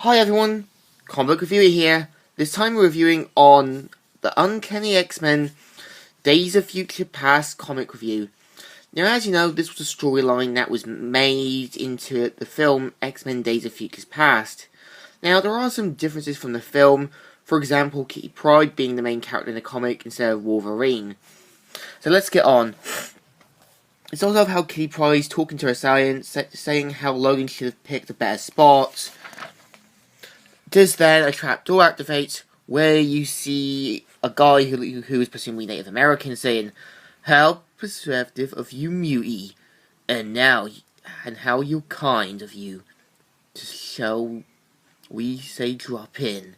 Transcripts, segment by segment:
Hi everyone, Comic Book Reviewer here. This time we're reviewing on the Uncanny X-Men Days of Future Past comic review. Now, as you know, this was a storyline that was made into the film X-Men Days of Future Past. Now, there are some differences from the film. For example, Kitty Pryde being the main character in the comic instead of Wolverine. So let's get on. It's also how Kitty Pryde's talking to her science, saying how Logan should have picked a better spot. Does then a trapdoor activate where you see a guy who is presumably Native American saying, "How perceptive of you, mutie, and how you kind of you, shall we say drop in."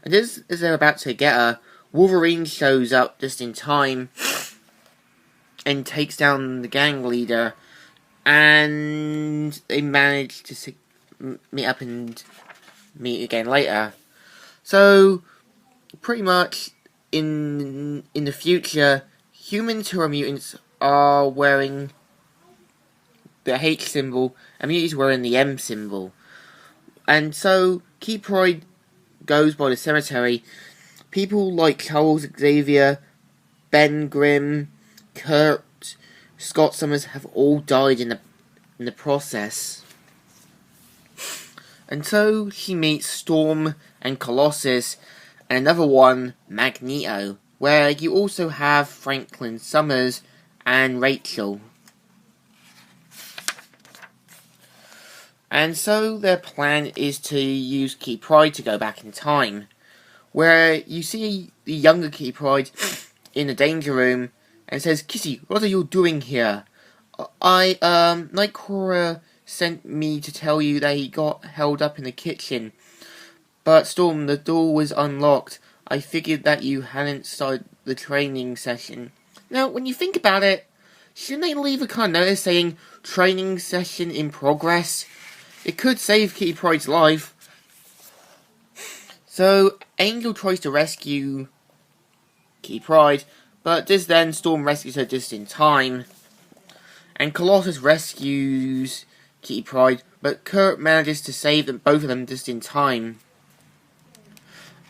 And as they're about to get her, Wolverine shows up just in time and takes down the gang leader, and they manage to meet up and meet again later. So, pretty much, in the future, humans who are mutants are wearing the H symbol, and mutants wearing the M symbol. And so, Kitty Pryde goes by the cemetery. People like Charles Xavier, Ben Grimm, Kurt, Scott Summers have all died in the process. And so she meets Storm and Colossus, and another one, Magneto, where you also have Franklin Summers and Rachel. And so their plan is to use Kitty Pryde to go back in time, where you see the younger Kitty Pryde in the danger room and says, "Kitty, what are you doing here? Nightcrawler sent me to tell you that he got held up in the kitchen. But Storm, the door was unlocked. I figured that you hadn't started the training session." Now, when you think about it, shouldn't they leave a kind of notice saying, "Training session in progress"? It could save Kitty Pryde's life. So, Angel tries to rescue Kitty Pryde, but just then Storm rescues her just in time. And Colossus rescues Kitty Pryde, but Kurt manages to save them, both of them, just in time.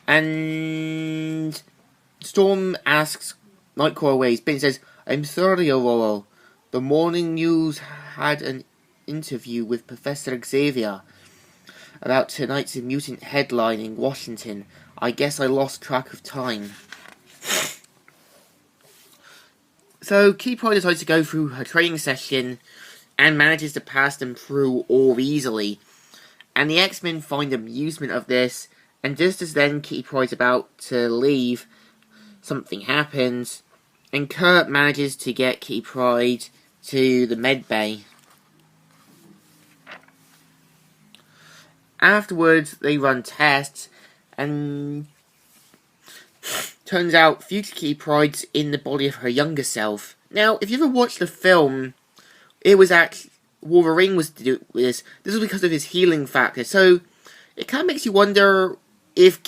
And Storm asks Nightcrawler where he's been. He says, "I'm sorry, Aurora. The morning news had an interview with Professor Xavier about tonight's mutant headline in Washington. I guess I lost track of time." So Kitty Pryde decides to go through her training session and manages to pass them through all easily. And the X-Men find amusement of this, and just as then Kitty Pryde's about to leave, something happens, and Kurt manages to get Kitty Pryde to the med bay. Afterwards, they run tests, and turns out future Kitty Pryde's in the body of her younger self. Now, if you ever watched the film, it was actually Wolverine was to do with this. This was because of his healing factor. So it kind of makes you wonder if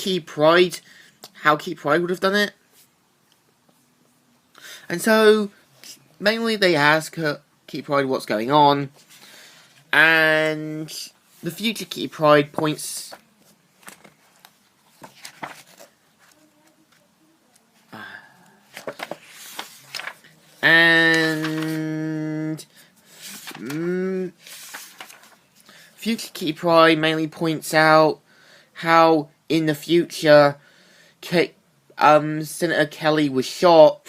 how Kitty Pryde would have done it. And so mainly they ask her, Kitty Pryde, what's going on, and the future Kitty Pryde points. And future Kitty Pryde mainly points out how in the future Senator Kelly was shot,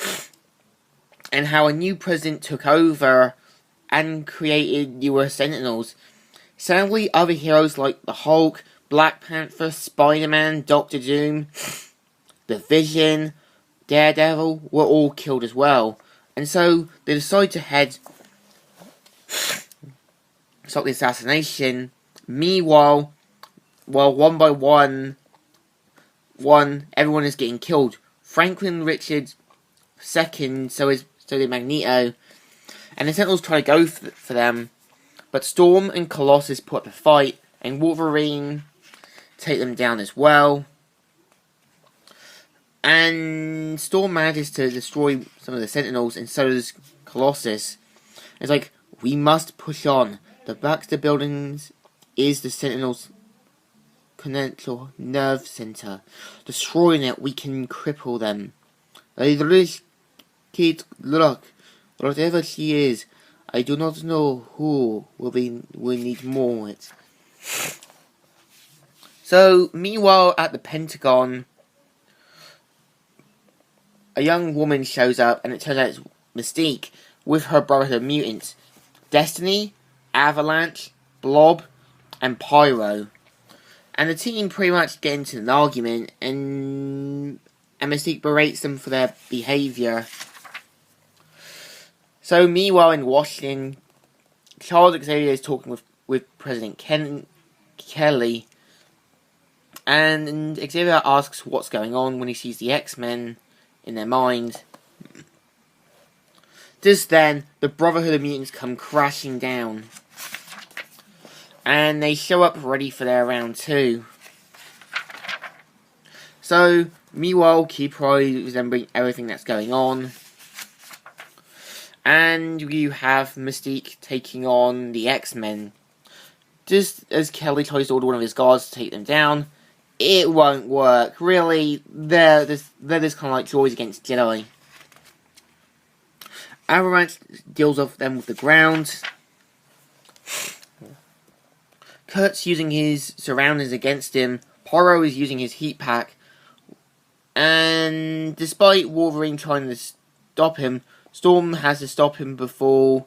and how a new president took over and created newer Sentinels. Sadly, other heroes like the Hulk, Black Panther, Spider-Man, Doctor Doom, the Vision, Daredevil were all killed as well. And so they decide to stop the assassination. Meanwhile, one by one, everyone is getting killed. Franklin Richards second, so did Magneto, and the Sentinels try to go for them, but Storm and Colossus put up a fight, and Wolverine take them down as well. And Storm manages to destroy some of the Sentinels, and so does Colossus. It's like, we must push on. The Baxter Buildings is the Sentinels' connector nerve center. Destroying it, we can cripple them. This kid, look, whatever she is, I do not know who will need more of it. So, meanwhile, at the Pentagon, a young woman shows up, and it turns out it's Mystique with her Brotherhood of Mutants. Destiny, Avalanche, Blob, and Pyro. And the team pretty much get into an argument, and Mystique berates them for their behavior. So, meanwhile, in Washington, Charles Xavier is talking with President Kelly, and Xavier asks what's going on when he sees the X-Men in their mind. Just then, the Brotherhood of Mutants come crashing down, and they show up ready for their round 2. So, meanwhile, Kid-Pride is remembering everything that's going on. And you have Mystique taking on the X-Men. Just as Kelly tries to order one of his guards to take them down, it won't work. Really, they're just kind of like droids against Jedi. Avalanche deals with them with the ground. Kurt's using his surroundings against him. Pyro is using his heat pack. And despite Wolverine trying to stop him, Storm has to stop him before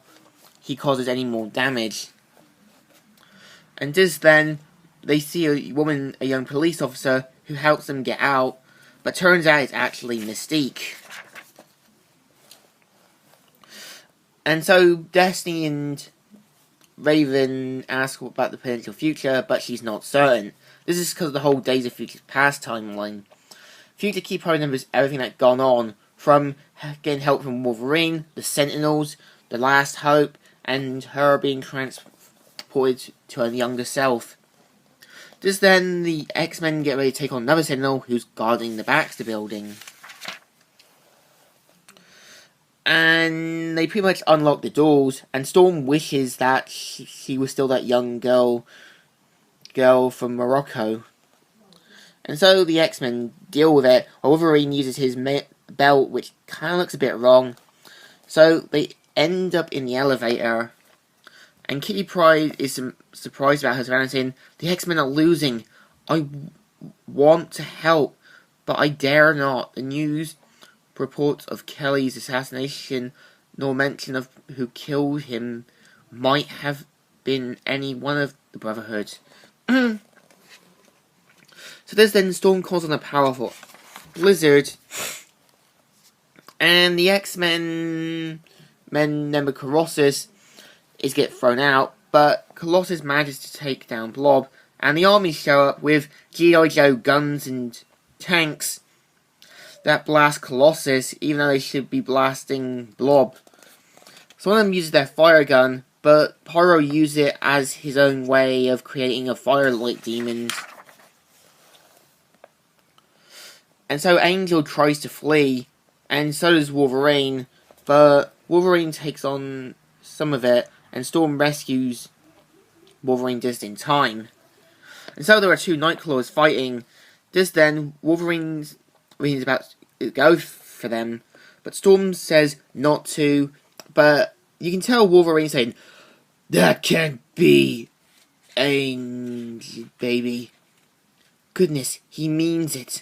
he causes any more damage. And just then, they see a young police officer, who helps them get out, but turns out it's actually Mystique. And so, Destiny and Raven ask about the potential future, but she's not certain. This is because of the whole Days of Future Past timeline. Future Kid-Pride remembers everything that's gone on, from getting help from Wolverine, the Sentinels, the Last Hope, and her being transported to her younger self. Just then, the X-Men get ready to take on another Sentinel who's guarding the Baxter building. And they pretty much unlock the doors, and Storm wishes that she was still that young girl from Morocco. And so the X-Men deal with it, while Wolverine uses his belt, which kind of looks a bit wrong. So they end up in the elevator, and Kitty Pryde is surprised about her surroundings, saying, "The X-Men are losing. I want to help, but I dare not. The news reports of Kelly's assassination, nor mention of who killed him, might have been any one of the Brotherhood." So this then Storm calls on a powerful blizzard, and the X-Men member Colossus get thrown out, but Colossus manages to take down Blob, and the armies show up with G.I. Joe guns and tanks that blast Colossus, even though they should be blasting Blob. So one of them uses their fire gun, but Pyro uses it as his own way of creating a firelight demon. And so Angel tries to flee, and so does Wolverine, but Wolverine takes on some of it, and Storm rescues Wolverine just in time. And so there are two Nightclaws fighting. Just then, Wolverine is about to go for them, but Storm says not to, but you can tell Wolverine saying, "That can't be, Angel, baby. Goodness, he means it.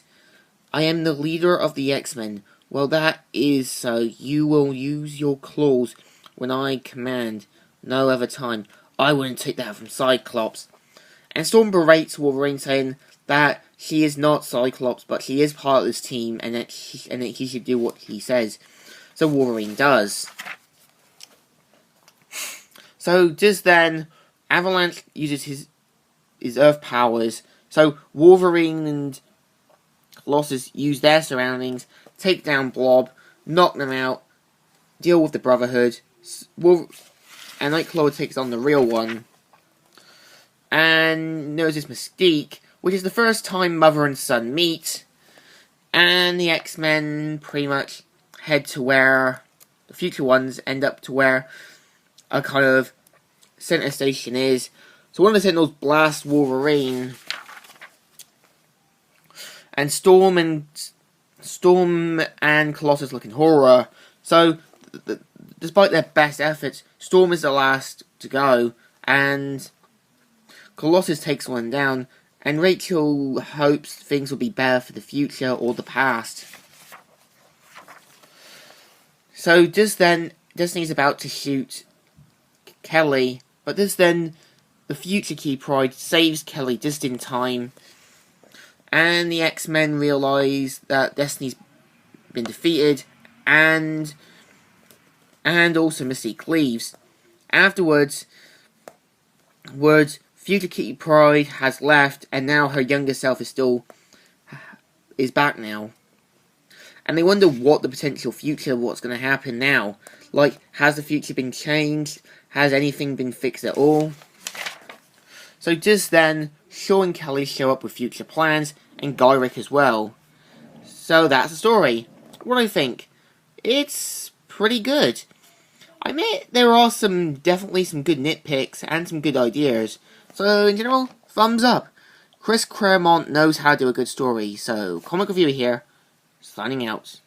I am the leader of the X-Men. Well, that is so. You will use your claws when I command. No other time. I wouldn't take that from Cyclops." And Storm berates Wolverine, saying that she is not Cyclops, but she is part of this team, and that he should do what he says. So Wolverine does. So just then, Avalanche uses his Earth powers. So Wolverine and Colossus use their surroundings, take down Blob, knock them out, deal with the Brotherhood, and Nightclaw takes on the real one. And there's this Mystique, which is the first time mother and son meet, and the X-Men pretty much head to where the future ones end up to where a kind of center station is. So one of the Sentinels blasts Wolverine, and Storm and Colossus look in horror. So, despite their best efforts, Storm is the last to go, and Colossus takes one down, and Rachel hopes things will be better for the future or the past. So just then, Destiny's about to shoot Kelly, but just then, the future Key Pride saves Kelly just in time, and the X-Men realize that Destiny's been defeated, and also Mystique leaves. Afterwards, future Kitty Pryde has left, and now her younger self is back now. And they wonder what the potential future, what's going to happen now. Like, has the future been changed? Has anything been fixed at all? So just then, Shaw and Kelly show up with future plans, and Gyrick as well. So that's the story. What do I think? It's pretty good. I admit there are definitely some good nitpicks and some good ideas. So in general, thumbs up. Chris Claremont knows how to do a good story. So Comic Reviewer here, signing out.